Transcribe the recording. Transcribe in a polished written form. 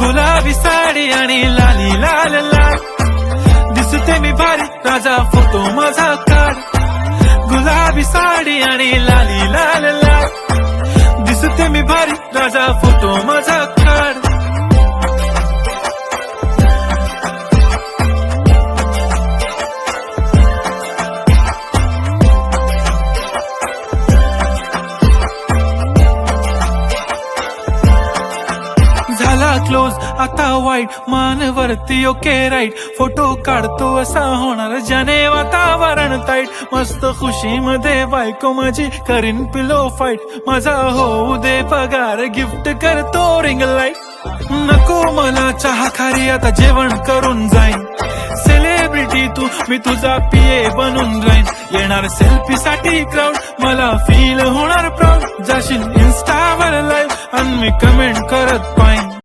गुलाबी साडी आणि लाली लाल लाल, दिसते मी भारी राजा फोटो माझा काढ. गुलाबी साडी आणि लाली लाल लाल, दिसते मी भारी राजा फोटो माझा काढ. झाला क्लोज आता वाईट, मानवरती ओके राईट, फोटो काढतो असा होणार ज्याने वातावरण ताईट. मस्त खुशी मध्ये बायको माझी करीन पिलो फाईट, माझा होऊ दे पगार गिफ्ट करतो रिंग लाईट. नको मला चहा खारी आता जेवण करून जाईन, सेलिब्रिटी तू मी तुझा पिये बनून राहीन. येणार सेल्फी साठी क्राऊड मला फील होणार प्राऊड, जाशील इन्स्टावर लाईव्ह आणि मी कमेंट करत पाहिन.